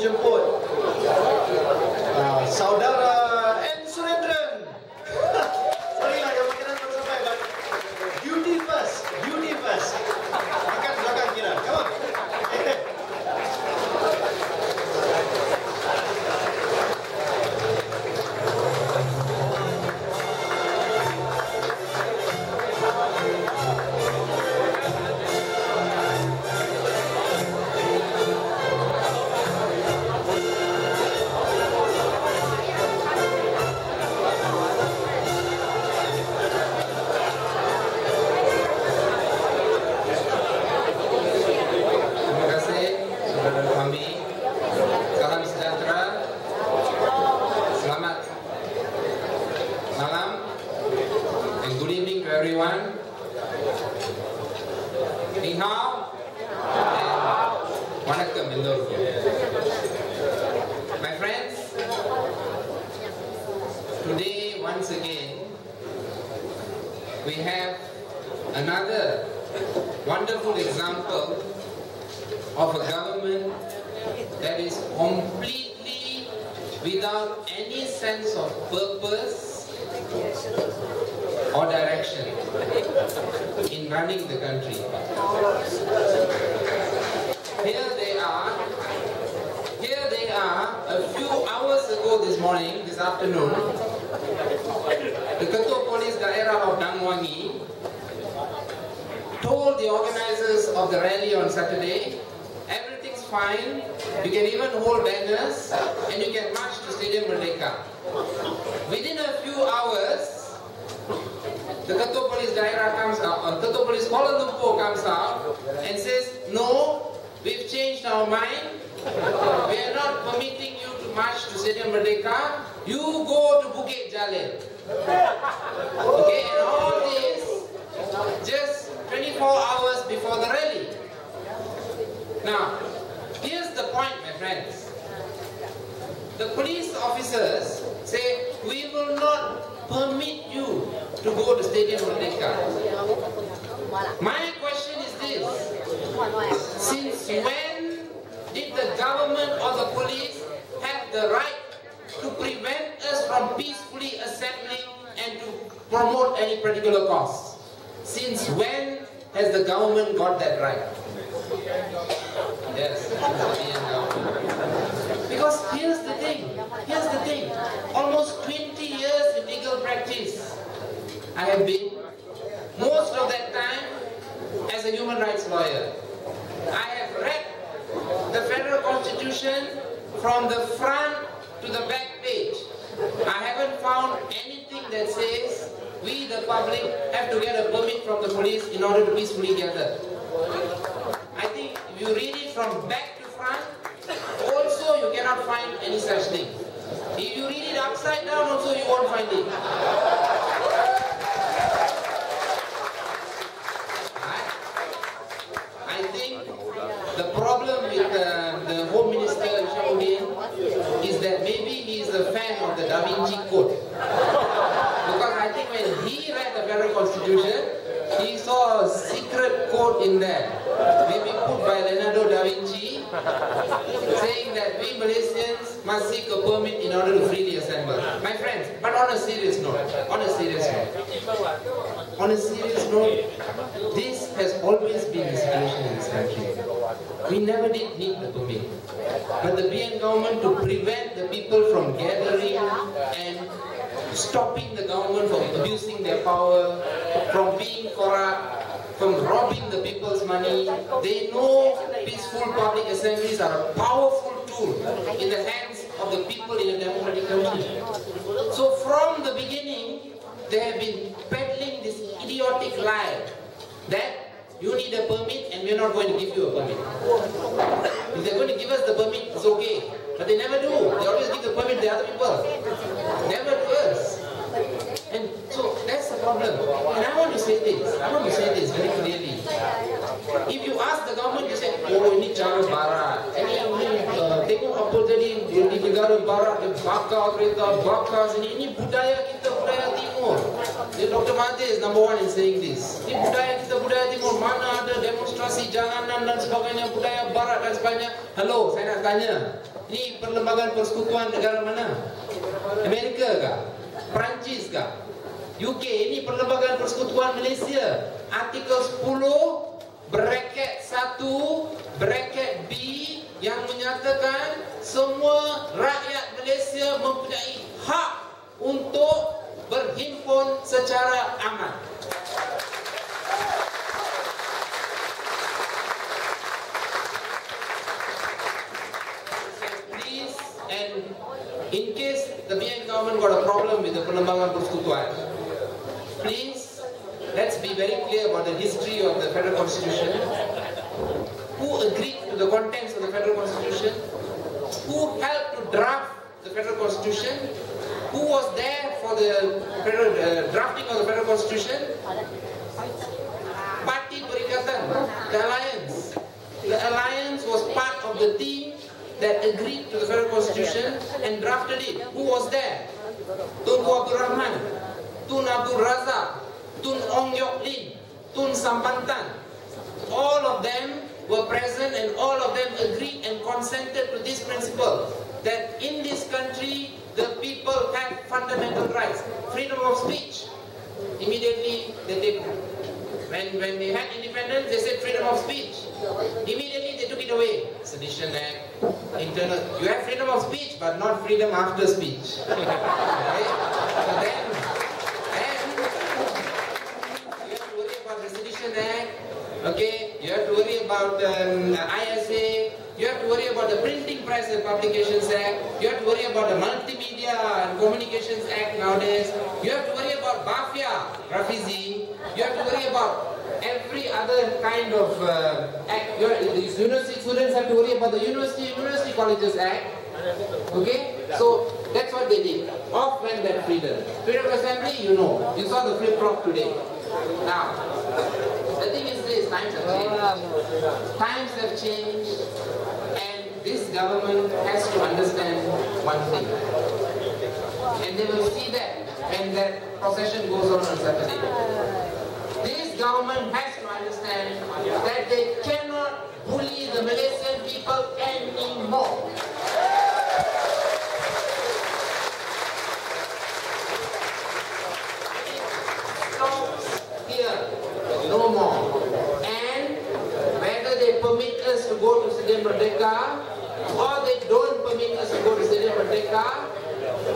menjemput saudara N. Surendran. Sorry lah yang makanan belum sampai, but duty first, duty first. Makan belakang kira, come on. My friends, today once again we have another wonderful example of a government that is completely without any sense of purpose or direction in running the country. Here they are, a few hours ago this afternoon, the Ketua Polis Daerah of Dangwangi told the organizers of the rally on Saturday, everything's fine, you can even hold banners and you can march to Stadium Merdeka. Within a few hours, the Ketua Polis Daerah comes out, Ketua Polis Kuala Lumpur comes out and says, no, we've changed our mind. We are not permitting you to march to Stadium Merdeka. You go to Bukit Jalil. Okay, and all this just 24 hours before the rally. Now, here's the point, my friends. The police officers say, we will not permit you to go to Stadium Merdeka. My question is this: since when did the government or the police have the right to prevent us from peacefully assembling and to promote any particular cause? Since when has the government got that right? Yes, because here's the thing, almost 20 years in legal practice I have been, most of that time as a human rights lawyer. I have read the federal constitution from the front to the back page. I haven't found anything that says we the public have to get a permit from the police in order to peacefully gather. I think if you read it from back to front, also you cannot find any such thing. If you read it upside down also you won't find it. I think the problem with the Home Minister is that maybe he is a fan of the Da Vinci Code. Because I think when he read the federal constitution, he saw a secret code in there, maybe put by Leonardo da Vinci, saying that we Malaysians must seek a permit in order to freely assemble. My friends, but on a serious note, this has always been the situation in this country. We never did need the permit. But the BN government, to prevent the people from gathering and stopping the government from abusing their power, from being corrupt, from robbing the people's money, they know peaceful public assemblies are a powerful tool in the hands of the people in a democratic country. So from the beginning, they have been peddling this idiotic lie that you need a permit and we're not going to give you a permit. If they're going to give us the permit, it's okay. But they never do. They always give the permit to other people. Never to us. And so that's the problem. And I want to say this very clearly. If you ask the government, you say, oh, ini cara barat. Tengok apa jadi di negara barat, dia bakar kereta, bakar sini. Ini budaya kita, budaya timur. Dr. Mahathir is number one in saying this. Ini budaya kita, budaya timur. Mana ada demonstrasi janganan dan sebagainya, budaya barat dan sebagainya. Hello, saya nak tanya. Ini perlembagaan persekutuan negara mana? Amerika kah? Perancis kah? UK. Ini perlembagaan persekutuan Malaysia. Artikel 10 bracket 1 bracket B yang menyatakan semua rakyat Malaysia mempunyai hak untuk berhimpun secara aman. Please, and in case the BN government got a problem with the perlembagaan persekutuan, please, let's be very clear about the history of the Federal Constitution. Who agreed to the contents of the Federal Constitution? Who helped to draft the Federal Constitution? Who was there for the drafting of the Federal Constitution? Parti Perikatan, the Alliance. The Alliance was part of the team that agreed to the Federal Constitution and drafted it. Who was there? Tunku Abdul Rahman, Tun Abdul Razak, Tun Ong Yok Lin, Tun Sambantan. All of them were present and all of them agreed and consented to this principle, that in this country the people have fundamental rights. Freedom of speech. Immediately they take, when they had independence, they said freedom of speech. Immediately they took it away. Sedition Act, internal. You have freedom of speech, but not freedom after speech. Right? So then you have to worry about the Sedition Act. Okay, you have to worry about ISA, you have to worry about the Printing Press and Publications Act, you have to worry about the Multimedia and Communications Act nowadays, you have to worry about BAFIA, Rafizi, you have to worry about every other kind of act. University students have to worry about the University Colleges Act. Okay, so that's what they did. Off went that freedom. Freedom of assembly, you know, you saw the flip-flop today. Now, the thing is this, times have changed. Times have changed, and this government has to understand one thing. And they will see that when that procession goes on Saturday. This government has to understand that they cannot bully the Malaysian people anymore. No more. And whether they permit us to go to Stadium Merdeka or they don't permit us to go to Stadium Merdeka,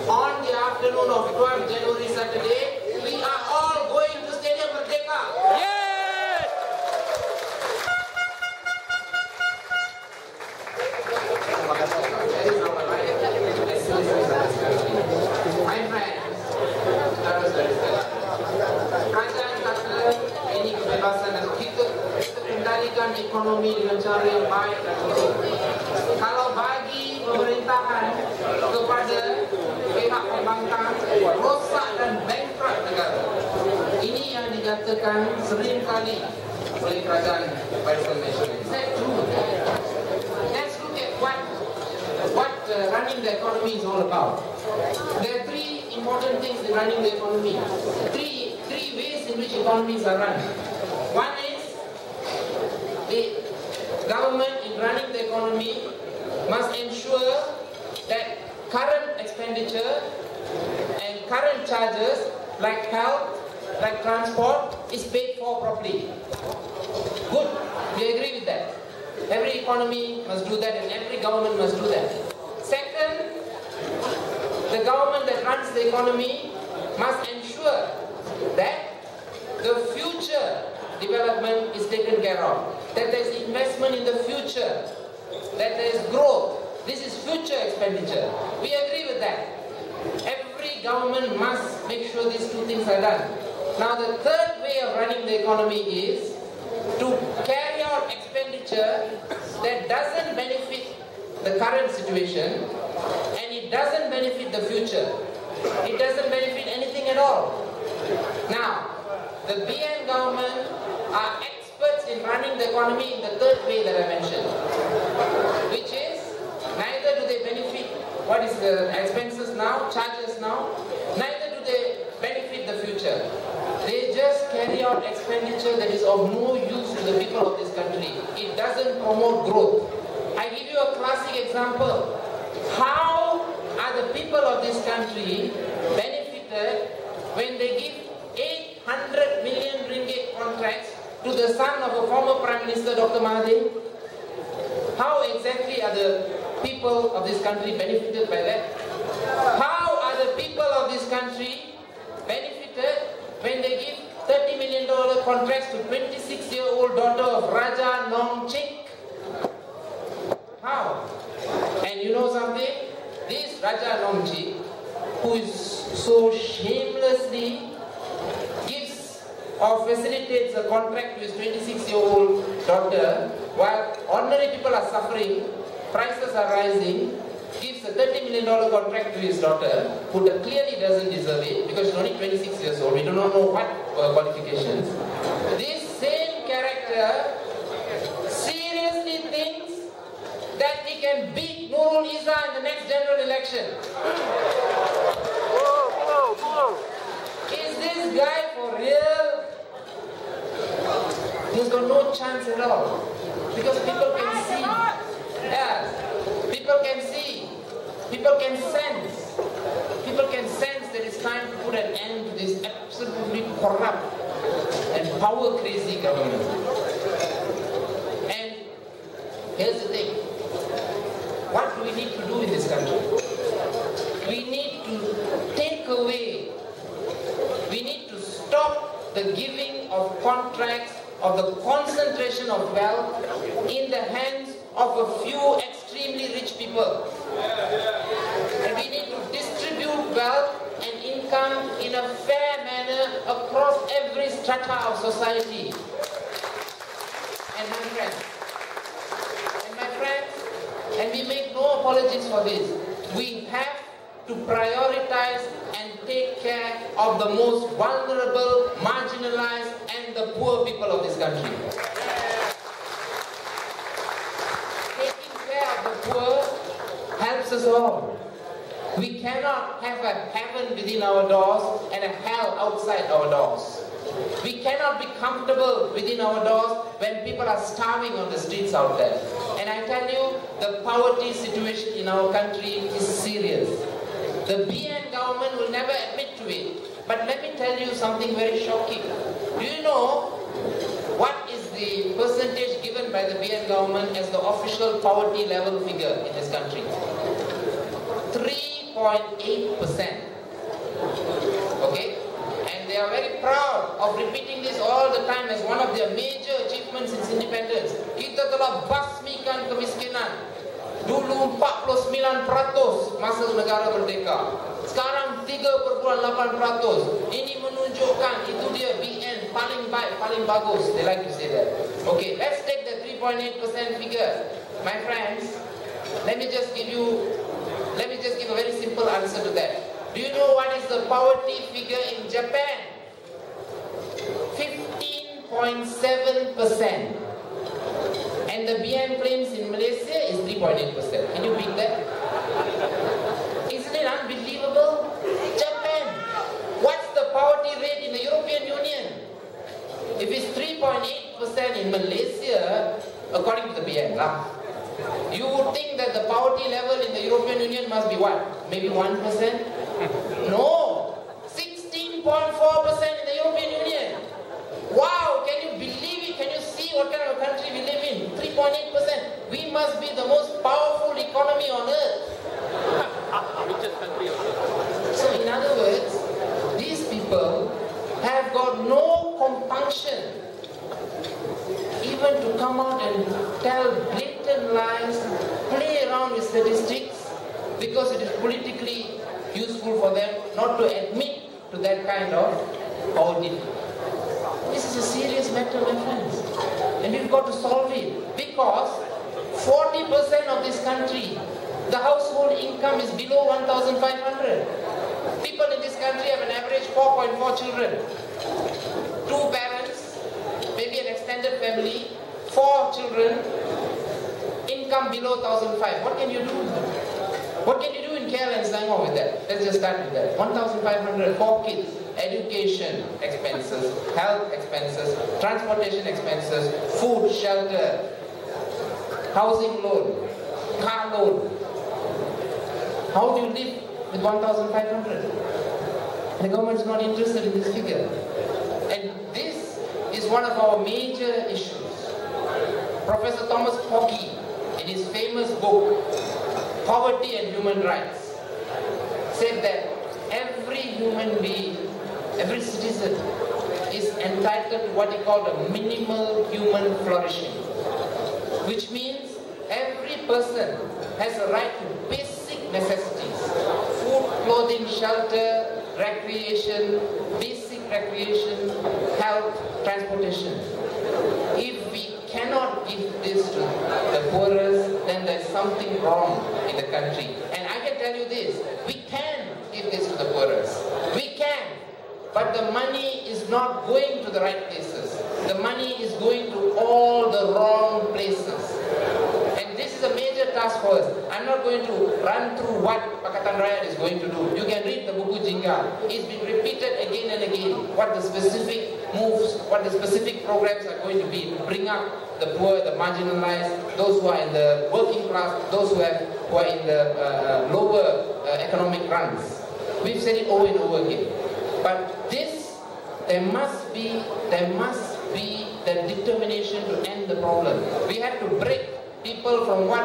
on the afternoon of 12 January Saturday, we are all going to Stadium Merdeka. Yes! My friends, kerajaan kata ini kebebasan dan kita kendalikan ekonomi dengan cara yang baik dan betul. Kalau bagi pemerintahan kepada pihak pembangkang, rosak dan bankrupt negara. Ini yang dikatakan sering kali oleh kerajaan Barisan Nasional. Is that true? Let's look at what running the economy is all about. There are three important things in running the economy. Three ways in which economies are run. One is the government in running the economy must ensure that current expenditure and current charges like health, like transport is paid for properly. Good, we agree with that. Every economy must do that and every government must do that. Second, the government that runs the economy must ensure that the future development is taken care of, that there is investment in the future, that there is growth. This is future expenditure. We agree with that. Every government must make sure these two things are done. Now the third way of running the economy is to carry out expenditure that doesn't benefit the current situation and it doesn't benefit the future. It doesn't benefit anything at all. Now, the BN government are experts in running the economy in the third way that I mentioned, which is neither do they benefit what is the expenses now, charges now, neither do they benefit the future. They just carry out expenditure that is of no use to the people of this country. It doesn't promote growth. I give you a classic example. How are the people of this country benefited when they give 800 million ringgit contracts to the son of a former Prime Minister, Dr. Mahathir? How exactly are the people of this country benefited by that? How are the people of this country benefited when they give $30 million contracts to 26-year-old daughter of Raja Nong Chik? How? And you know something? This Raja Nong Chik, who is so shamelessly gives or facilitates a contract to his 26-year-old daughter, while ordinary people are suffering, prices are rising, gives a $30 million contract to his daughter, who clearly doesn't deserve it because she's only 26 years old. We do not know what qualifications. This same character seriously thinks that he can beat Nurul Izzah in the next general election. Is this guy for real? He's got no chance at all. Because people can see. Yeah. People can see. People can sense. People can sense that it's time to put an end to this absolutely corrupt and power crazy government. And here's the thing. What do we need to do in this country? We need to take away, we need to stop the giving of contracts, of the concentration of wealth in the hands of a few extremely rich people. And we need to distribute wealth and income in a fair manner across every strata of society. And my friends, and we make no apologies for this, we have to prioritize and take care of the most vulnerable, marginalized, and the poor people of this country. Taking care of the poor helps us all. We cannot have a heaven within our doors and a hell outside our doors. We cannot be comfortable within our doors when people are starving on the streets out there. And I tell you, the poverty situation in our country is serious. The BN government will never admit to it. But let me tell you something very shocking. Do you know what is the percentage given by the BN government as the official poverty level figure in this country? 3.8%. Okay? And they are very proud of repeating this all the time as one of their major achievements since independence. Kita telah basmikan kemiskinan. Dulu 49% masa negara merdeka. Sekarang 3.8%. Ini menunjukkan itu dia BN paling baik, paling bagus. They like to say that. Okay, let's take the 3.8% figure. My friends, let me just give a very simple answer to that. Do you know what is the poverty figure in Japan? 15.7%. And the BN claims in Malaysia is 3.8%. Can you beat that? Isn't it unbelievable? Japan. What's the poverty rate in the European Union? If it's 3.8% in Malaysia, according to the BN, you would think that the poverty level in the European Union must be what? Maybe 1%? No! 16.4% in the European Union. Wow! Can you believe it? Can you see what kind of a country we live in? 3.8%. We must be the most powerful economy on earth. So in other words, these people have got no compunction even to come out and tell blatant lies, play around with statistics, because it is politically useful for them not to admit to that kind of poverty. This is a serious matter, my friends. And we've got to solve it. Because 40% of this country, the household income is below 1,500. People in this country have an average 4.4 children. 2 parents, maybe an extended family, 4 children, income below 1,500. What can you do? What can you do in KL and Selangor with that? Let's just start with that. 1,500, 4 kids. Education expenses, health expenses, transportation expenses, food, shelter, housing loan, car loan. How do you live with 1,500? And the government is not interested in this figure. And this is one of our major issues. Professor Thomas Hockey, in his famous book, Poverty and Human Rights, said that every human being, every citizen is entitled to what he called a minimal human flourishing, which means every person has a right to basic necessities: food, clothing, shelter, recreation, basic recreation, health, transportation. If we cannot give this to the poorest, then there's something wrong in the country. And I can tell you this, we can give this to the poorest. We can. But the money is not going to the right places. The money is going to all the wrong places. And this is a major task for us. I'm not going to run through what Pakatan Rakyat is going to do. You can read the buku Jingga. It's been repeated again and again. What the specific moves, what the specific programs are going to be to bring up the poor, the marginalized, those who are in the working class, those who are in the lower economic runs. We've said it over and over again. But this, there must be the determination to end the problem. We have to break people from what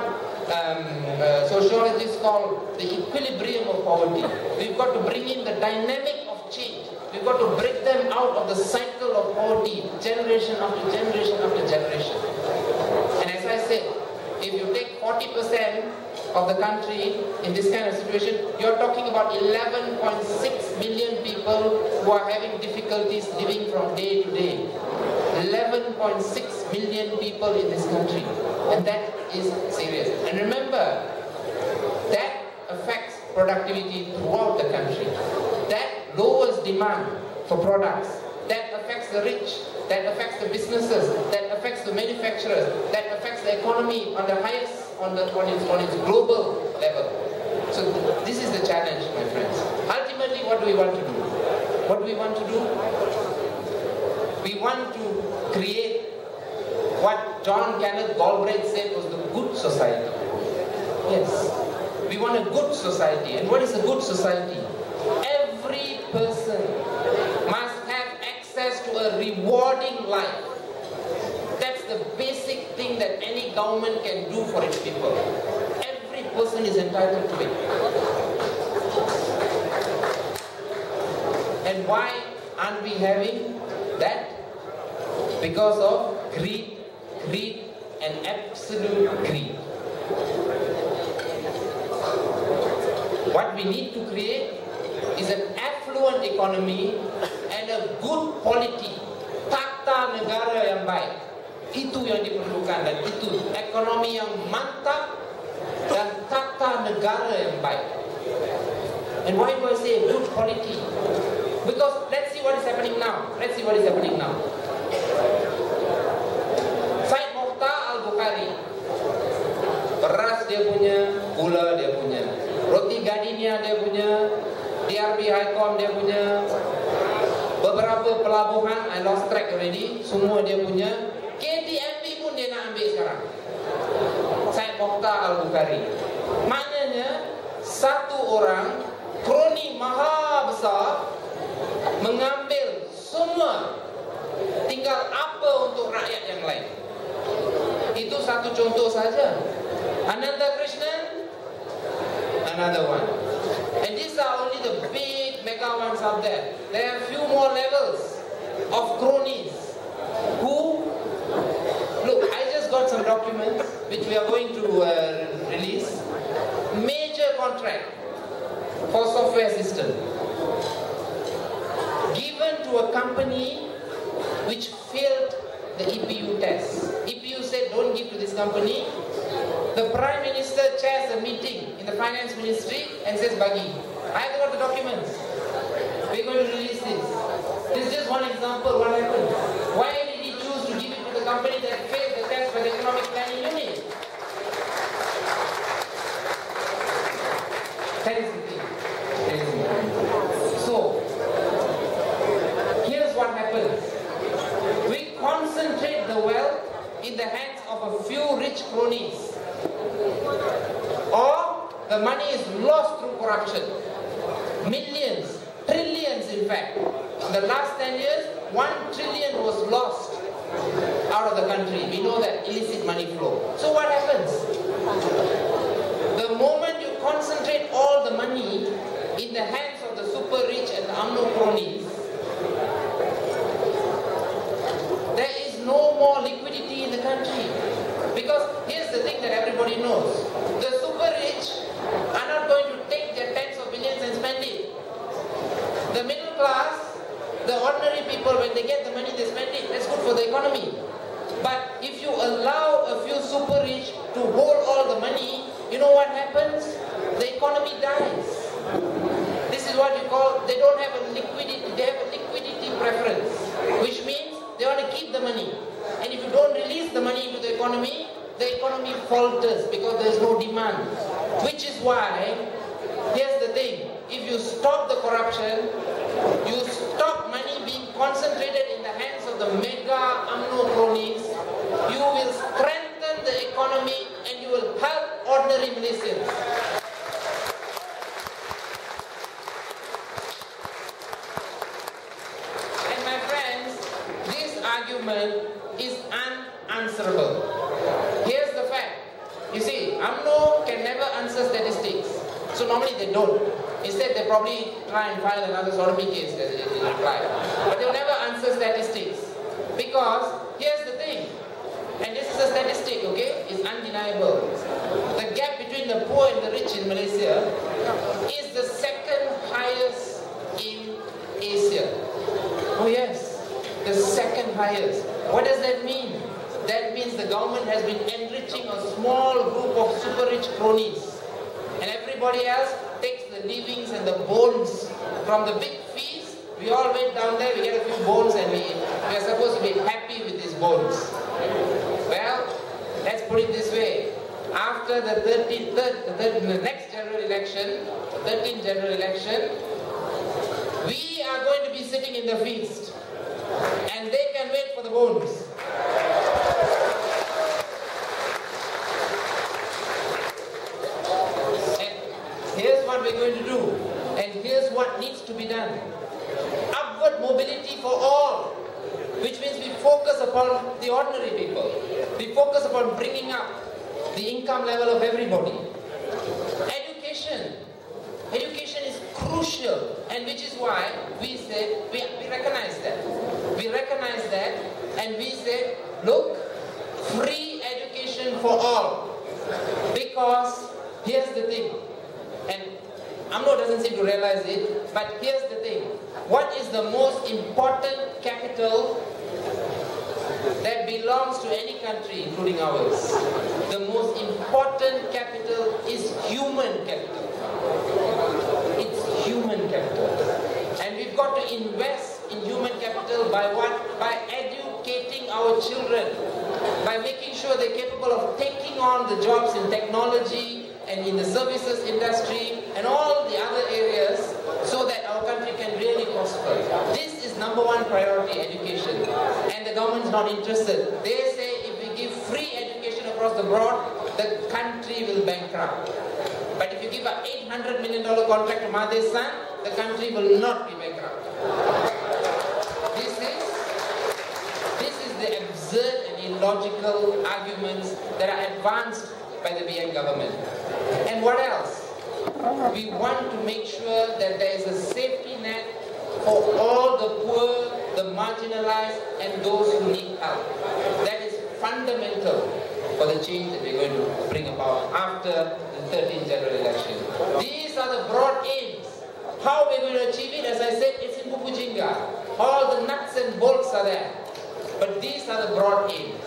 sociologists call the equilibrium of poverty. We've got to bring in the dynamic of change. We've got to break them out of the cycle of poverty, generation after generation after generation. And as I said, if you take 40% of the country in this kind of situation, you're talking about 11.6 million people who are having difficulties living from day to day. 11.6 million people in this country. And that is serious. And remember, that affects productivity throughout the country. That lowers demand for products. That affects the rich. That affects the businesses. That affects the manufacturers. That affects the economy on the highest, on its global level. So this is the challenge, my friends. Ultimately, what do we want to do? What do we want to do? We want to create what John Kenneth Galbraith said was the good society. Yes. We want a good society. And what is a good society? Every person must have access to a rewarding life. That's the basic thing that any government can do for its people. Every person is entitled to it. And why aren't we having that? Because of greed, and absolute greed. What we need to create is an affluent economy and a good quality tata negara yang baik. Itu yang diperlukan, dan itu ekonomi yang mantap dan tata negara yang baik. And why do I say good quality? Because let's see what is happening now. Let's see what is happening now. Said Mokhtar Al-Bukhari, beras dia punya, gula dia punya, roti Gardenia dia punya, DRB Highcom dia punya, beberapa pelabuhan, I lost track already, semua dia punya, KTMB pun dia nak ambil sekarang. Said Mokhtar Al-Bukhari. Maknanya, satu orang, kroni maha besar, mengambil semua, tinggal apa untuk rakyat yang lain. Itu satu contoh saja. Ananda Krishnan, another one. And these are only the big mega ones out there. There are a few more levels of cronies who, look, I just got some documents which we are going to release. Major contract for software system given to a company which failed the EPU test. EPU said don't give to this company. The Prime Minister chairs a meeting in the Finance Ministry and says bagi. I have got the documents. We're going to release this. This is just one example what happened. Why did he choose to give it to the company that failed the test by the Economic Planning Unit? That is the thing. So, here's what happens. We concentrate the wealth in the hands of a few rich cronies. Or the money is lost through corruption. Millions, trillions in fact. In the last 10 years, 1 trillion was lost out of the country. We know that illicit money flow. So what happens? The moment you concentrate all the money in the hands of the super rich and the UMNO cronies, there is no more liquidity in the country. Because here's the thing that everybody knows. The super rich are not going to take their tens of billions and spend it. The middle class, the ordinary people, when they get the money, they spend it. That's good for the economy. But if you allow a few super rich to hold all the money, you know what happens? The economy dies. This is what you call, they don't have a liquidity, they have a liquidity preference, which means they want to keep the money. And if you don't release the money into the economy falters because there is no demand. Which is why, here's the thing, if you stop the corruption, you stop money being concentrated in the hands of the mega UMNO cronies, you will strengthen the economy and you will help ordinary Malaysians. And my friends, this argument is unanswerable. Here's the fact. You see, UMNO can never answer statistics. So normally they don't. Instead, they probably try and file another sodomy case in reply. But they'll never answer statistics. Because, here's the thing. And this is a statistic, okay? It's undeniable. The gap between the poor and the rich in Malaysia is the second highest in Asia. Oh yes, the second highest. What does that mean? That means the government has been enriching a small group of super rich cronies. And everybody else takes the leavings and the bones from the big feast. We all went down there, we get a few bones and we are supposed to be happy with these bones. Well, let's put it this way. After the next general election, 13th general election, we are going to be sitting in the feast. And they can wait for the bones. Here's what we're going to do, and here's what needs to be done. Upward mobility for all, which means we focus upon the ordinary people. We focus upon bringing up the income level of everybody. Education. Education is crucial, and which is why we said, we recognize that. We recognize that, and we said, look, free education for all. Because, here's the thing, and UMNO doesn't seem to realize it, but here's the thing. What is the most important capital that belongs to any country, including ours? The most important capital is human capital. It's human capital. And we've got to invest in human capital by what? By educating our children. By making sure they're capable of taking on the jobs in technology and in the services industry and all the other areas so that our country can really prosper. This is #1 priority, education. And the government's not interested. They say if we give free education across the board, the country will bankrupt. But if you give an $800 million contract to Mahathir's son, the country will not be bankrupt. This is the absurd and illogical arguments that are advanced by the BN government. And what else? We want to make sure that there is a safety net for all the poor, the marginalized, and those who need help. That is fundamental for the change that we're going to bring about after the 13th general election. These are the broad aims. How we're going to achieve it, as I said, it's in Bupujinga. All the nuts and bolts are there. But these are the broad aims.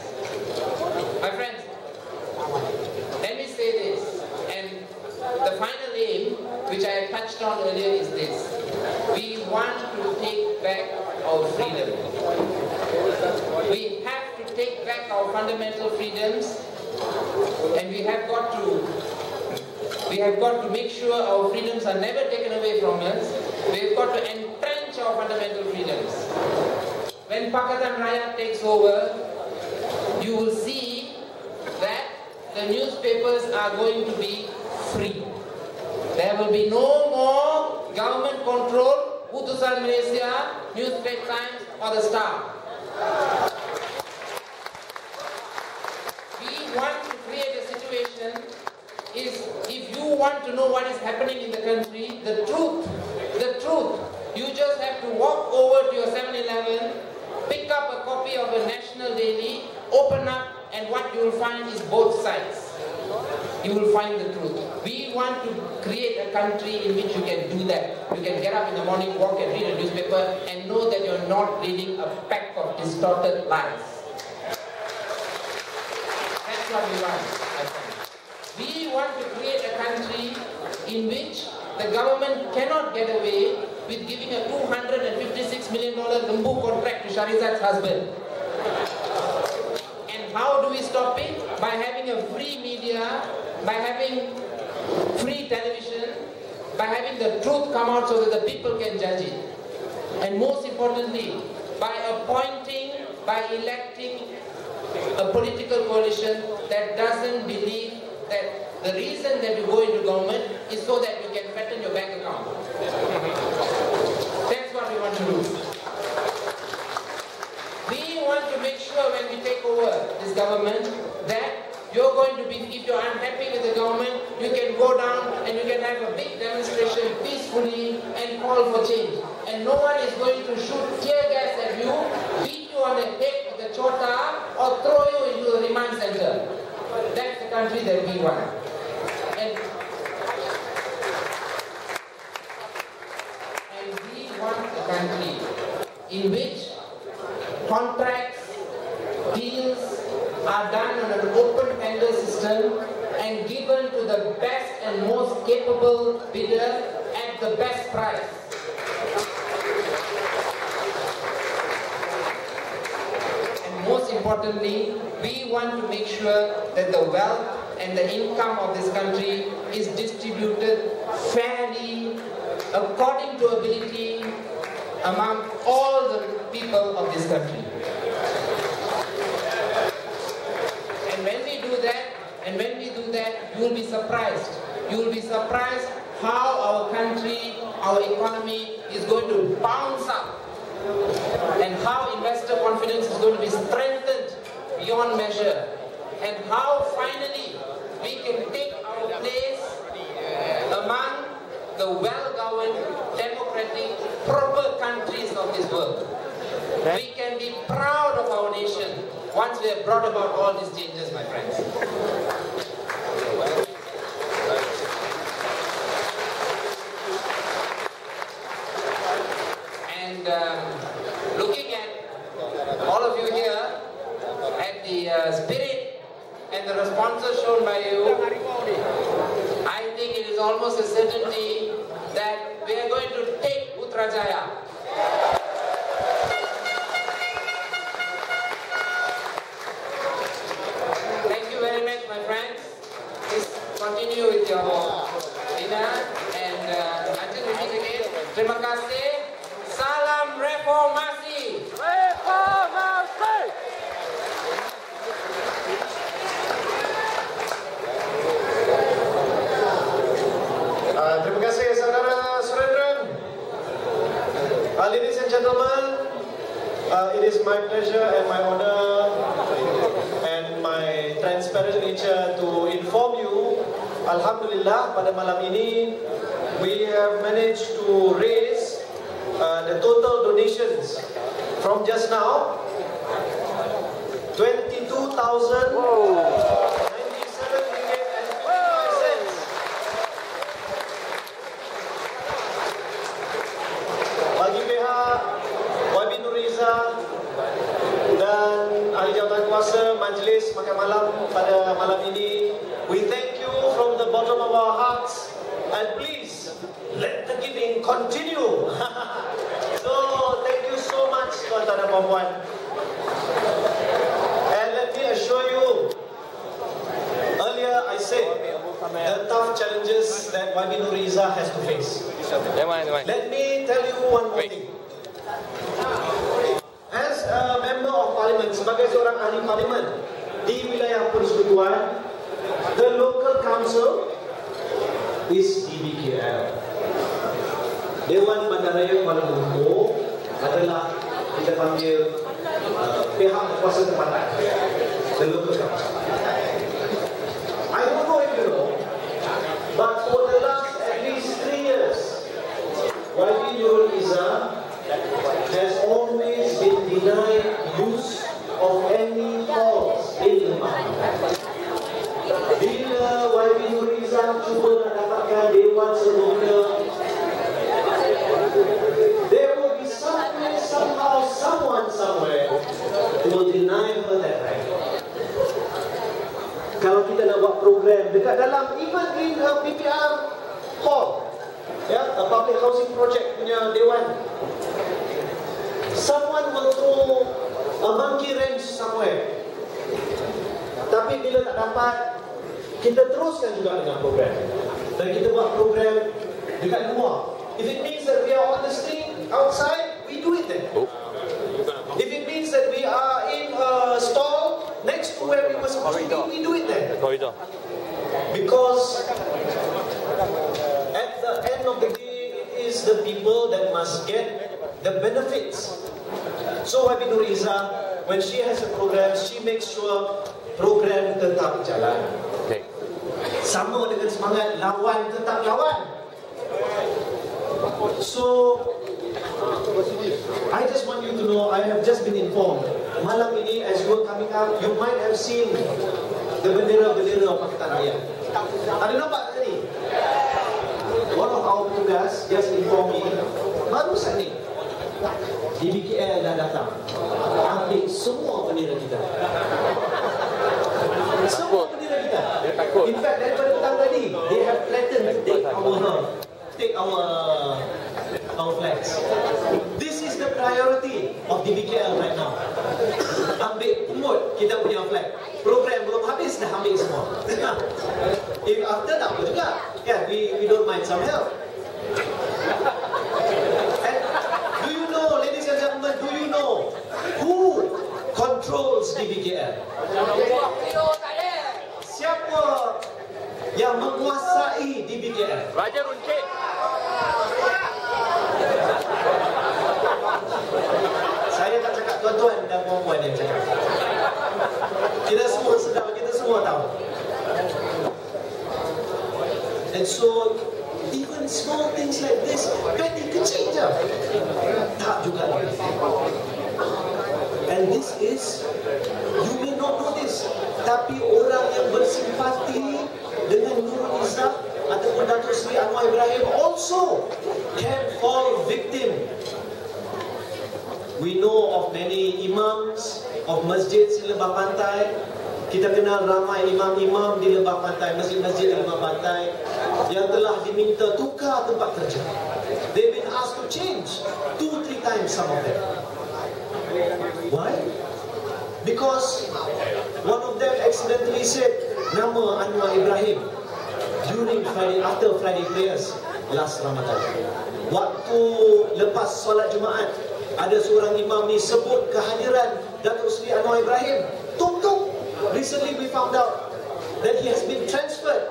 My friends, let me say this, and the final aim, which I touched on earlier, is this. We want to take back our freedom. We have to take back our fundamental freedoms, and we have got to make sure our freedoms are never taken away from us. We've got to entrench our fundamental freedoms. When Pakatan Raya takes over, you will see that the newspapers are going to be free. There will be no more government control, Putusan Malaysia, News Trade Times or the Star. We want to create a situation is, if you want to know what is happening in the country, the truth, you just have to walk over to your 7-Eleven, pick up a copy of a national daily, open up, and what you will find is both sides. You will find the truth. We want to create a country in which you can do that. You can get up in the morning, walk and read a newspaper and know that you're not reading a pack of distorted lies. That's what we want, my friends. We want to create a country in which the government cannot get away with giving a $256 million lembu contract to Shahrizad's husband. And how do we stop it? By having a free media, by having free television, by having the truth come out so that the people can judge it. And most importantly, by electing a political coalition that doesn't believe that the reason that you go into government is so that you can fatten your bank account. That's what we want to do. We want to make sure when we take over this government that you're going to be, if you're unhappy with the government, you can go down and you can have a big demonstration peacefully and call for change. And no one is going to shoot tear gas at you, beat you on the head with a chota, or throw you into the remand center. That's the country that we want. And we want a country in which contracts, deals are done on an open tender system and given to the best and most capable bidder at the best price. And most importantly, we want to make sure that the wealth and the income of this country is distributed fairly, according to ability, among all the people of this country. And when we do that, you will be surprised. You will be surprised how our country, our economy is going to bounce up, and how investor confidence is going to be strengthened beyond measure, and how finally we can take our place among the well-governed, democratic, proper countries of this world. We can be proud of our nation once we have brought about all these changes, my friends. And looking at all of you here, at the spirit and the responses shown by you, I think it is almost a certainty that we are going to take Putrajaya. Continue with your dinner, and until we meet again, terima kasih. Salam reformasi. Reformasi. Terima kasih saudara Surendran. Ladies and gentlemen, it is my pleasure and my honor and my transparent nature to inform you, Alhamdulillah, pada malam ini we have managed to raise the total donations from just now 22,097 ringgit and 55 cents. Bagi pihak YB Nuriza dan ahli jawatan kuasa majlis makan malam pada malam ini, we thank you from the bottom of our hearts, and please let the giving continue. So thank you so much, tuan-tuan dan puan-puan. And let me assure you, earlier I said the tough challenges that YB Nuriza has to face. Let me tell you one more thing. As a member of parliament, sebagai seorang ahli parlimen di wilayah persekutuan, the local council is DBK. Dewan Bandaraya Kuala Lumpur adalah kita panggil pihak kuasa tempatan, the local government. I don't know if you know, but for the last at least 3 years, YB Nurul Izzah has always been denied use of any halls in Lebah. Bila YB Nurul Izzah cuba nak dapatkan Dewan Sempurna, there will be somewhere, somehow, someone somewhere who will deny her that right. Kalau kita nak buat program dekat dalam, even in a PPR hall, a public housing project punya dewan, someone will throw a monkey wrench somewhere. Tapi bila tak dapat, kita teruskan juga dengan program. Dan kita buat program dekat luar. If it means that we are on the street, outside, we do it then. If it means that we are in a stall next to where we were supposed to be, we do it then. Because at the end of the day, it is the people that must get the benefits. So YB Nurul Izzah, when she has a program, she makes sure program tetap jalan. Sama dengan semangat lawan tetap lawan. So I just want you to know, I have just been informed. Malam ini, as you were coming up, you might have seen the bendera-bendera Pakatan Rakyat. Ada nampak tadi? One of our petugas just informed me, barusan ni DBKL dah datang ambil semua bendera kita. Semua bendera kita. In fact, daripada petang tadi, they have threatened to take our flags. This is the priority of DBKL right now. Ambil pungut kita punya flag. Program belum habis, dah ambil semua. If after, tak apa juga. Yeah, we don't mind some help. And do you know, ladies and gentlemen, do you know who controls DBKL? Siapa yang menguasai DBKL? Raja Runcit. Saya tak cakap tuan-tuan dan puan-puan yang cakap. Kita semua sedar, kita semua tahu. And so, even small things like this, petty kecil je, tak juga lebih. And this is, you may not know this, tapi orang yang bersimpati dengan Nurul Izzah ataupun Datuk Seri Anwar Ibrahim also can fall victim. We know of many imams of masjid di Lebah Pantai. Kita kenal ramai imam-imam di Lebah Pantai, masjid-masjid di Lebah Pantai yang telah diminta tukar tempat kerja. They've been asked to change 2-3 times, some of them. Why? Because one of them accidentally said nama Anwar Ibrahim during Friday, after Friday prayers last Ramadan. Waktu lepas solat Jumaat, ada seorang imam ni sebut kehadiran Datuk Seri Anwar Ibrahim. Tung-tung. Recently we found out that he has been transferred.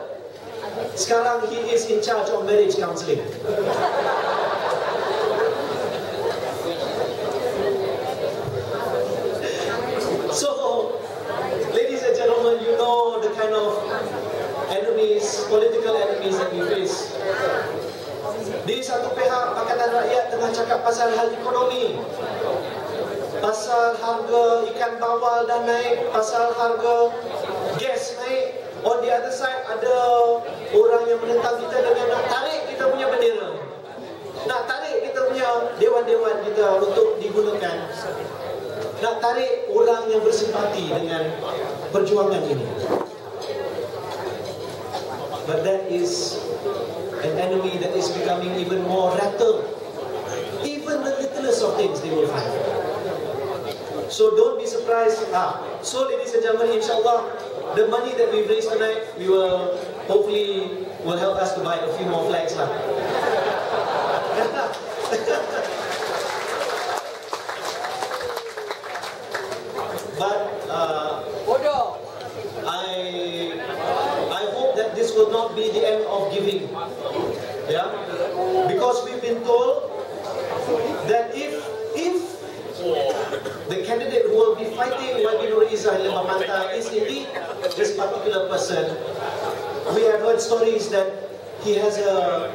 Sekarang he is in charge of marriage counselling. So, ladies and gentlemen, you know the kind of enemies, political enemies that we face. Di satu pihak, Pakatan Rakyat tengah cakap pasal hal ekonomi, pasal harga ikan bawal dah naik, pasal harga gas naik. On the other side, ada orang yang menentang kita dengan nak tarik kita punya bendera, nak tarik kita punya dewan-dewan kita untuk digunakan, nak tarik orang yang bersimpati dengan perjuangan ini. But that is an enemy that is becoming even more rattled. Even the littlest of things they will find. So don't be surprised. So ladies and gentlemen, inshallah, the money that we've raised tonight, we will hopefully will help us to buy a few more flags lah. But I hope that this will not be the end of giving. Yeah, because we've been told that if the candidate who will be fighting YB Nur Izzah in Lebah Pantai is indeed this particular person, we have heard stories that he has a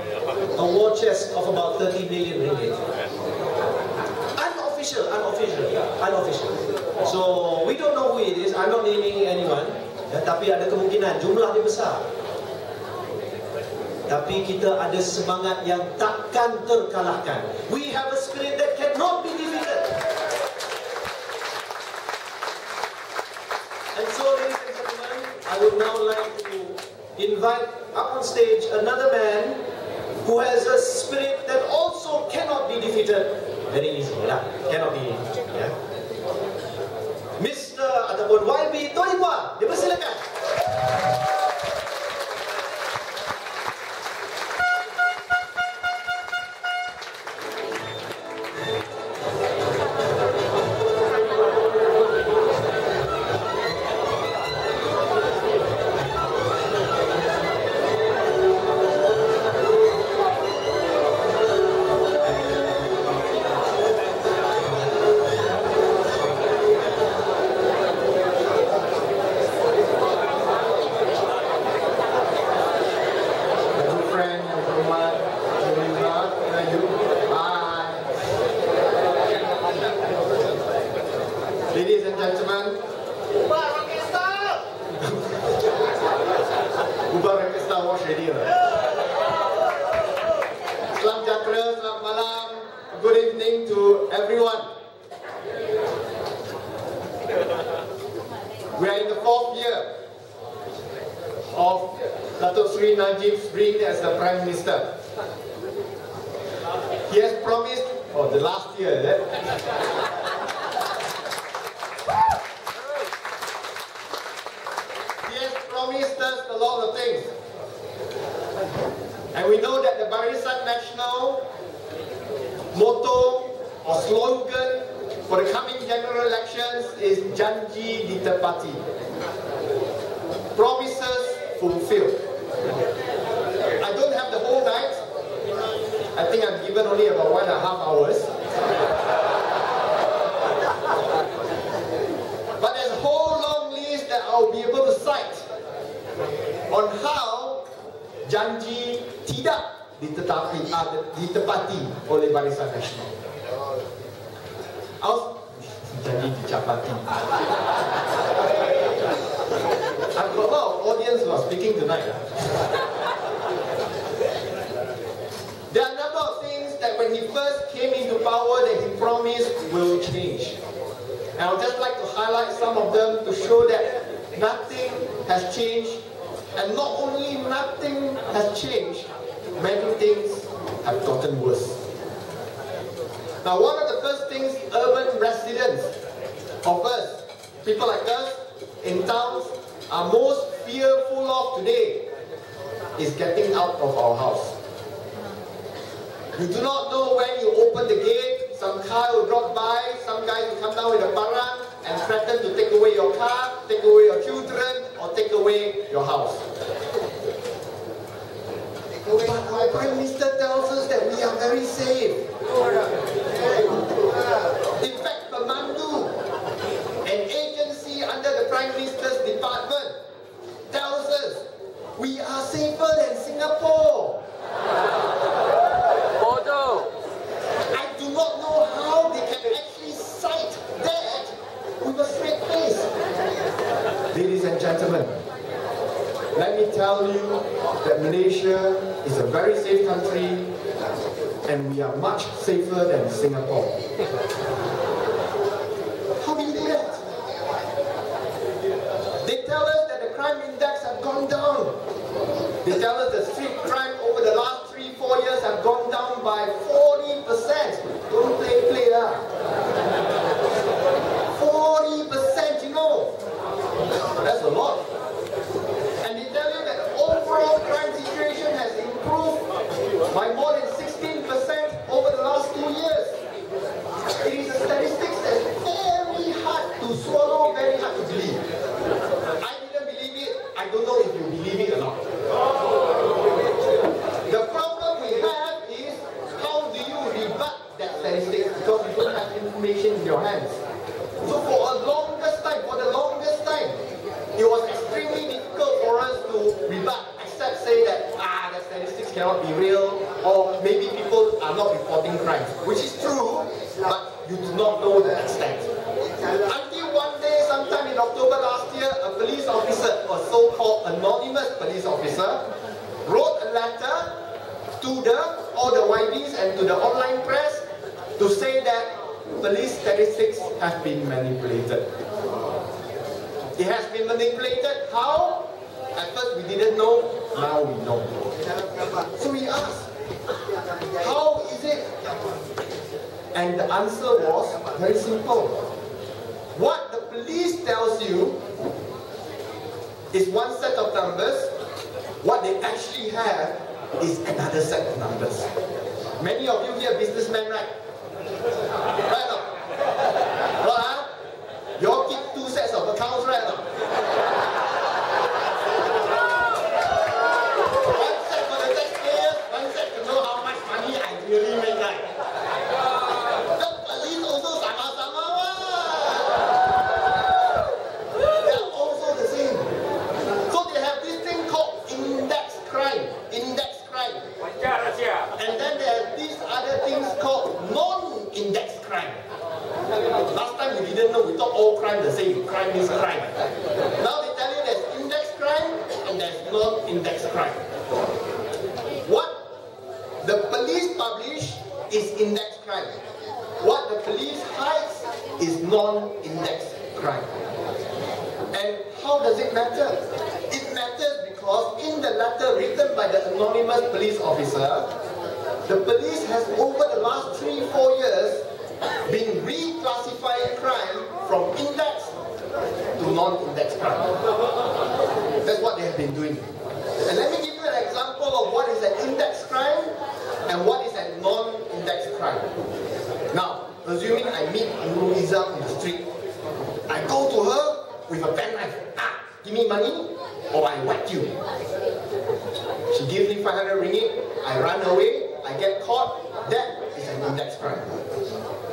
war chest of about 30 million ringgit. Unofficial. So we don't know who it is. I'm not naming anyone. Ya, tapi ada kemungkinan jumlahnya besar. Tapi kita ada semangat yang takkan terkalahkan. We have a spirit that cannot be defeated. And so, ladies and gentlemen, I would now like to invite up on stage another man who has a spirit that also cannot be defeated. Very easy, lah. Cannot be. Yeah. Mr. ataupun YB pt2, dipersilakan. Ladies and gentlemen, Ubah Rockstar wash ready. Selamat Jatra, selamat malam. Good evening to everyone. We are in the 4th year of Datuk Sri Najib's reign as the Prime Minister. He has promised, the last year, promised us a lot of things. And we know that the Barisan Nasional motto or slogan for the coming general elections is Janji Ditepati. Promises fulfilled. I don't have the whole night. I think I'm given only about 1.5 hours. But there's a whole long list that I'll be able to cite on how janji tidak ditepati oleh Barisan Nasional. Janji dicapati. I've got a lot of audience who are speaking tonight. There are a number of things that when he first came into power that he promised will change. And I would just like to highlight some of them to show that nothing has changed. And not only nothing has changed, many things have gotten worse. Now, one of the first things urban residents of us, people like us in towns, are most fearful of today is getting out of our house. You do not know when you open the gate, some car will drop by, some guy will come down with a parang and threaten to take away your car, take away your children, or take away your house. But our Prime Minister tells us that we are very safe. In fact, Pemandu, an agency under the Prime Minister's department, tells us we are safer than Singapore. I do not know how they can actually cite that with a straight face. Ladies and gentlemen, let me tell you that Malaysia is a very safe country and we are much safer than Singapore. How do you do that? They tell us that the crime index has gone down. They tell us the street crime over the last 3-4 years have gone down by 40%. Don't play lah. 40%, you know. That's a lot. And they tell you that the overall crime situation has improved by more than 16% over the last 2 years. It is a information in your hands. So for the longest time, it was extremely difficult for us to rebut, except say that the statistics cannot be real, or maybe people are not reporting crimes, which is true, but you do not know the extent. Until one day, sometime in October last year, a police officer, a so-called anonymous police officer, wrote a letter to all the YBs and to the online press to say that police statistics have been manipulated. It has been manipulated. How? At first we didn't know, now we know. So we asked, how is it? And the answer was very simple. What the police tells you is one set of numbers. What they actually have is another set of numbers. Many of you here are businessmen, right? Right or not? Right, huh? You all keep two sets of accounts, right or not? One set for the taxpayers, one set to know how much money I really make, right? The police also sama-sama. They are also the same. So they have this thing called index crime. Index crime. And then there are these other things called non-index crime. Last time we didn't know, we thought all crime the same. Crime is crime. Now they tell you there's index crime and there's non-index crime. What the police publish is index crime. What the police hides is non-index crime. And how does it matter? It matters because in the letter written by the anonymous police officer, the police has over the last 3-4 years been reclassifying crime from index to non-index crime. That's what they have been doing. And let me give you an example of what is an index crime and what is a non-index crime. Now, assuming I meet Louisa on the street, I go to her with a penknife. Give me money or I whack you. She gives me 500 ringgit, I run away, I get caught. That is an index crime.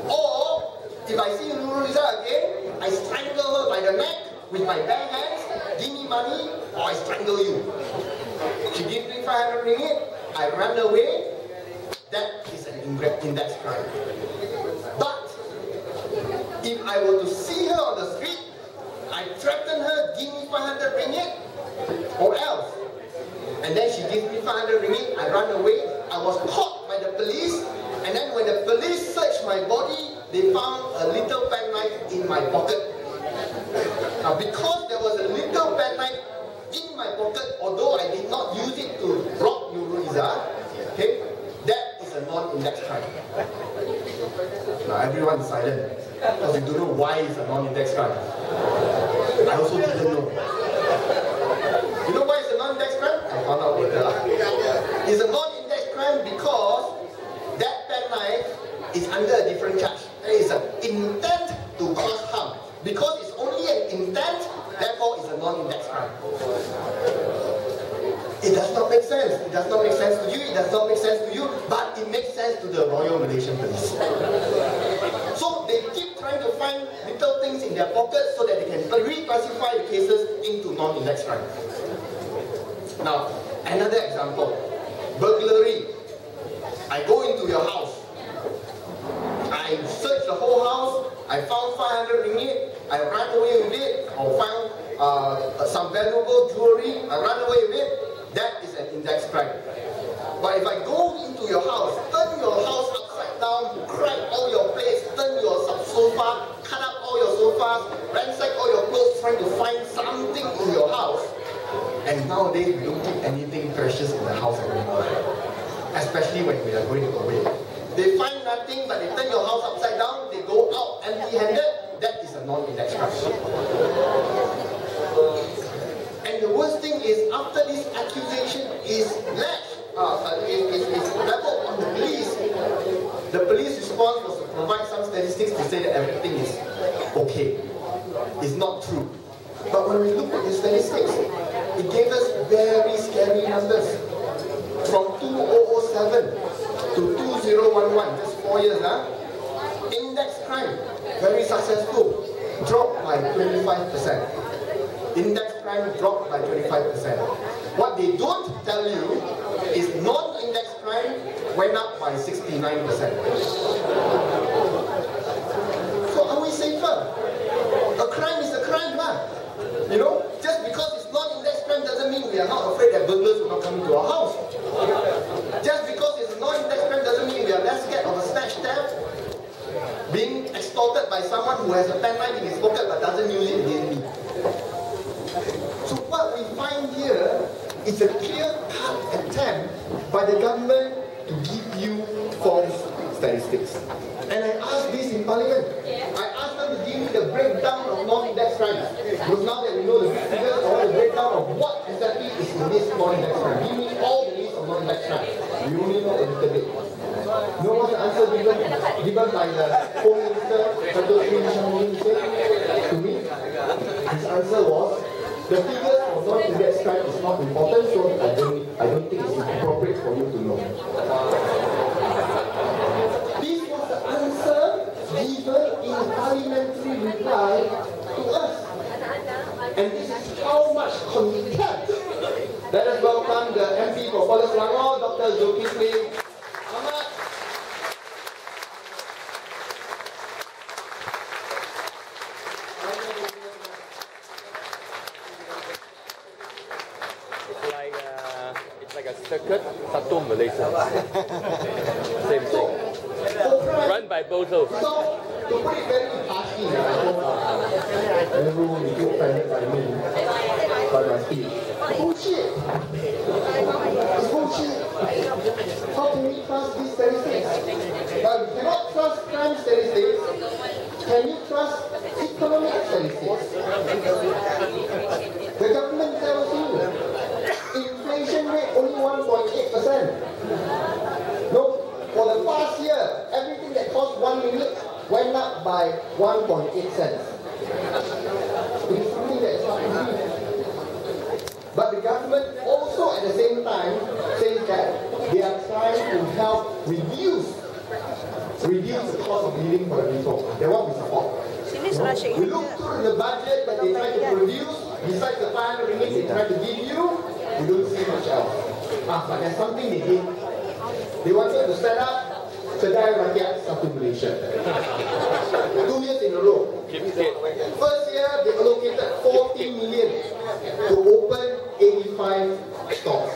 Or, if I see Louisa again, I strangle her by the neck with my bare hands, give me money, or I strangle you. She gives me 500 ringgit, I run away, that is an index crime. But, if I were to see her on the street, I threaten her, give me 500 ringgit, or else. And then she gives me 500 ringgit, I run away, I was caught by the police, and then when the police searched my body, they found a little penknife in my pocket. Now because there was a little penknife in my pocket, although I did not use it to rob Louisa, okay, that is a non-index crime. Now everyone is silent, because you don't know why it's a non-index crime. I also didn't know. You know why it's a non-index crime? I found out later. It's a non-index crime because that penknife is under a different charge. There is an intent to cause harm. Because it's only an intent, therefore it's a non-index crime. It does not make sense. It does not make sense to you, it does not make sense to you, but it makes sense to the Royal Malaysian Police. So they keep trying to find little things in their pockets so that they can reclassify the cases into non-index crime. Now, another example. Burglary. I go into your house. I search the whole house. I found 500 ringgit. I ran away with it. Or found some valuable jewelry. I ran away with it. That is an index crime. But if I go into your house, turn your house upside down, crack all your plates, turn your sofa, cut up all your sofas, ransack all your clothes, trying to find something in your house. And nowadays, we don't keep anything precious in the house anymore. Especially when we are going away. They find nothing, but they turn your house upside down, they go out empty-handed. That is a non-index crime. And the worst thing is, after this accusation is leveled on the police response was to provide some statistics to say that everything is okay. It's not true. But when we look at the statistics, it gave us very scary numbers. From 2007 to 2011, just 4 years, in non-index crime, very successful, dropped by 25%. Index crime dropped by 25%. What they don't tell you is non-index crime went up by 69%. So are we safer? A crime is a crime, man. You know, just because it's non-index crime doesn't mean we are not afraid that burglars will not come into our house. Just because it's non-index crime doesn't mean we are less scared of a snatch theft, being extorted by someone who has a pen knife in his pocket but doesn't use it against me. So what we find here is a clear-cut attempt by the government to give you false statistics. And I asked this in Parliament. I asked them to give me the breakdown of non-index crimes. Because now that we know the figures, I want the breakdown of what exactly is in this non-index crime. Give me all the list of non-index crimes. We only know a little bit. You know what's the answer given by the Home Minister, to me? His answer was, the figures for non-index crime is not important, so I don't think it's appropriate for you to know. This was the answer given in parliamentary reply to us. And this is how much contempt. Let us welcome the MP for Kuala Selangor, Dr. Zulkifli Ahmad. It's like a circuit, satu Malaysia. Same thing. Run by Bozo. So, to put it very harshly, I hope everyone will be offended by me, by my speech. Bullshit! It's bullshit! How can we trust these statistics? But we cannot trust crime statistics. Can you trust economic statistics? The government tells you inflation rate only 1.8%. No, for the past year, everything that cost 1 minute went up by 1.8 cents. It is something that is not easy. But the government also at the same time says that they are trying to help reduce the cost of living for the people. They want to support. We look through the budget that they try to produce, besides the 500 ringgit they try to give you, we don't see much else. But there's something they did. They wanted to set up Kedai Rakyat Satu Malaysia. 2 years in a row. First year, they allocated 40 million to open 85 stores.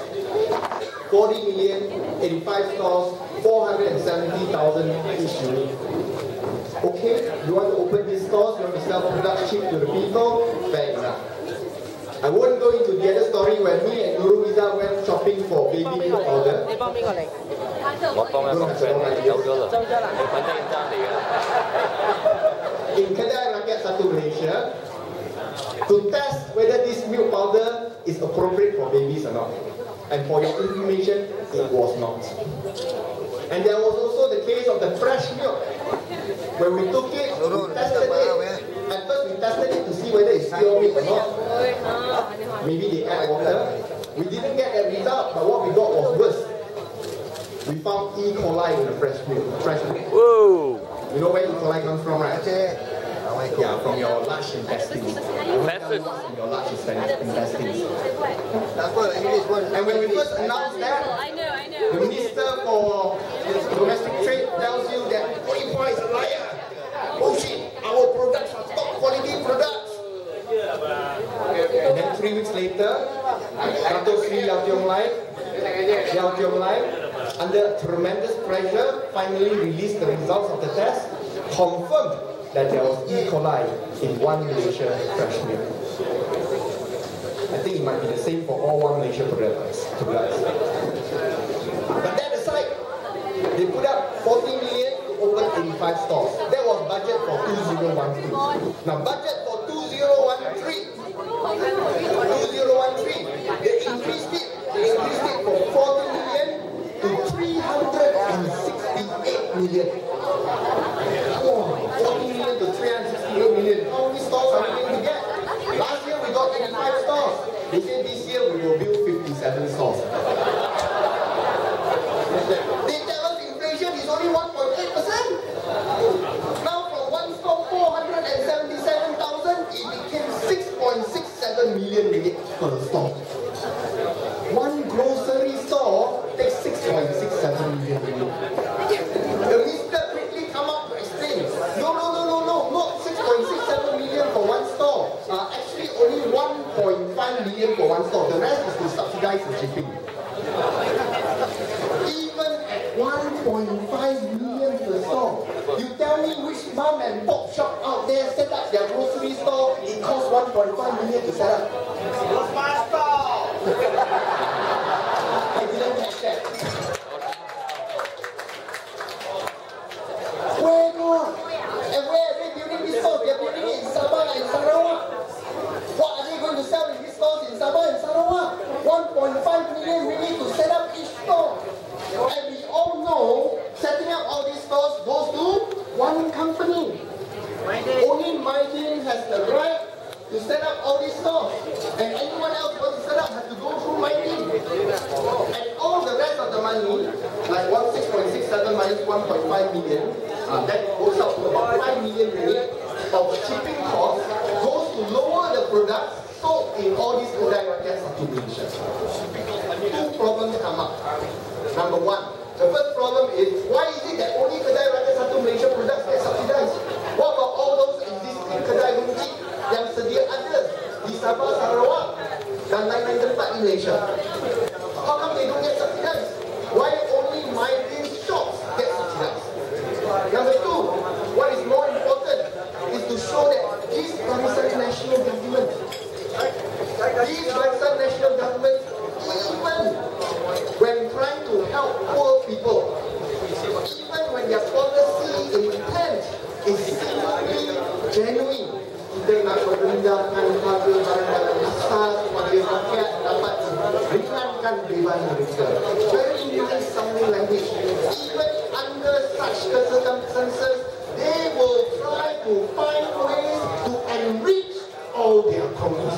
40 million, 85 stores, 470,000 each unit. Okay, you want to open these stores, you want to sell products cheap to the people, fair enough. I won't go into the other story where me and Nurul Izzah went shopping for baby milk powder. In Kedai Rakyat Satu Malaysia, to test whether this milk powder is appropriate for babies or not. And for your information, it was not. And there was also the case of the fresh milk. When we took it, we tested it. At first we tested it to see whether it's pure milk or not. Maybe they add water. We didn't get that result, but what we got was worse. We found E. coli in the fresh milk. Whoa! You know where E. coli comes from, right? Yeah, from your large intestines. From your large intestines. And when we first announced that, the Minister for Domestic Trade tells you that E. coli is a liar. Bullshit! Our products are top quality products. And then 3 weeks later, Dato' Sri Yao Tiong Lai, under tremendous pressure, finally released the results of the test, confirmed that there was E. coli in One Malaysia fresh milk. I think it might be the same for all One Malaysia products. But that aside, they put up 40 million to open 85 stores. That was budget for 2013. Now budget for 2013, they increased it from 40 million to 368 million. Oh, 40 million to 368 million. How many stores are we going to get? Last year we got 85 stores. They say this year we will build 57 stores. They tell us inflation is only 1.8%. Now million ringgit per store. One grocery store takes 6.67 million ringgit. The minister quickly come up to explain, no, not 6.67 million for one store. Actually only 1.5 million for one store. The rest is to subsidize the shipping. Even at 1.5 million per store, you tell me which mom and pop shop out there set up their grocery store, it costs 1.5 million to set up. I didn't catch that. Where not? And where are they building these stores? They are building it in Sabah and Sarawak. What are they going to sell in these stores in Sabah and Sarawak? 1.5 million ringgit to set up each store. And we all know, setting up all these stores goes to one company. Only Malaysia has the right to set up all these stores. And anyone else who wants to set up has to go through Malaysia. And all the rest of the money, like 6.67 minus 1.5 million, that goes up to about 5 million ringgit of shipping costs, goes to lower the products sold in all these kedai rakyat satu Malaysia. Two problems come up. Number one, the first problem is, why is it that only kedai rakyat satu Malaysia products get subsidized? What about all those existing kedai runcit yang sedia ada di Sabah, Sarawak dan lain-lain tempat di Malaysia? How come they don't get subsidized? Why only migrant shops get subsidized? Number two, what is more important is to show that this barisan national government, even when trying to help poor people, even when their policy intent is simply genuine, kita nak merendahkan harga barang-barang asas kepada rakyat dapat ringankan beban mereka. Very nice sounding language. Even under such circumstances, they will try to find ways to enrich all their cronies.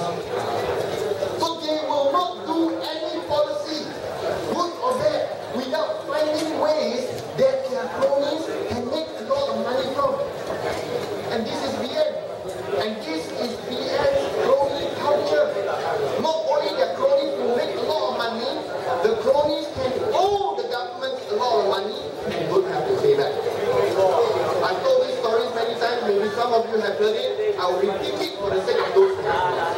So they will not do any policy, good or bad, without finding ways that their cronies can make a lot of money from. And this is BN. And this is BN's crony culture. Not only their cronies will make a lot of money, the cronies can owe the government a lot of money and don't have to pay back. I've told these stories many times, maybe some of you have heard it. I'll repeat it for the sake of those who have not.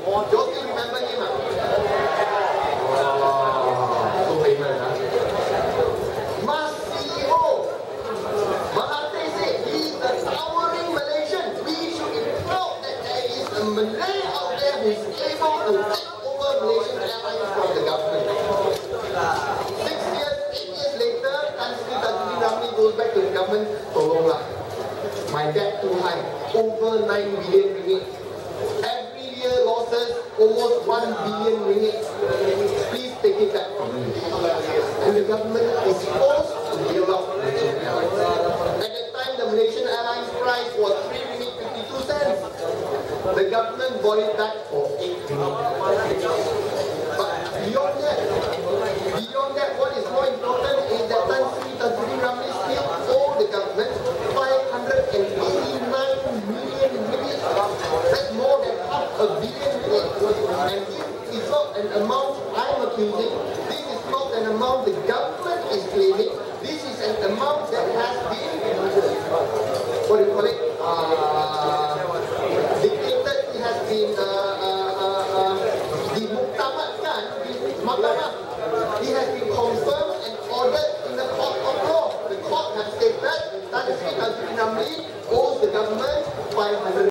You all still remember him? So famous, huh? Mas CEO Mahathir said he's a towering Malaysian. We should be proud that there is a Malay out there who is able to take over Malaysian Airlines from the government. 8 years later, Tan Sri Tajudin Ramli goes back to the government. Tolonglah, my debt too high, over 9 billion ringgit. Every year losses, almost 1 billion ringgit. Please take it back from me. And the government is forced to bail out Malaysian Airlines. At that time, the Malaysian Airlines price was 3 ringgit 52 cents. The government bought it back for 8 ringgit. But beyond that, what is more important is that Tan Sri Tajudin Ramli still owe the government 589 million ringgit. That's more than $500 million ringgit. And this is not an amount I'm accusing. This is not an amount the government is claiming. This is an amount that has been, what do you call it?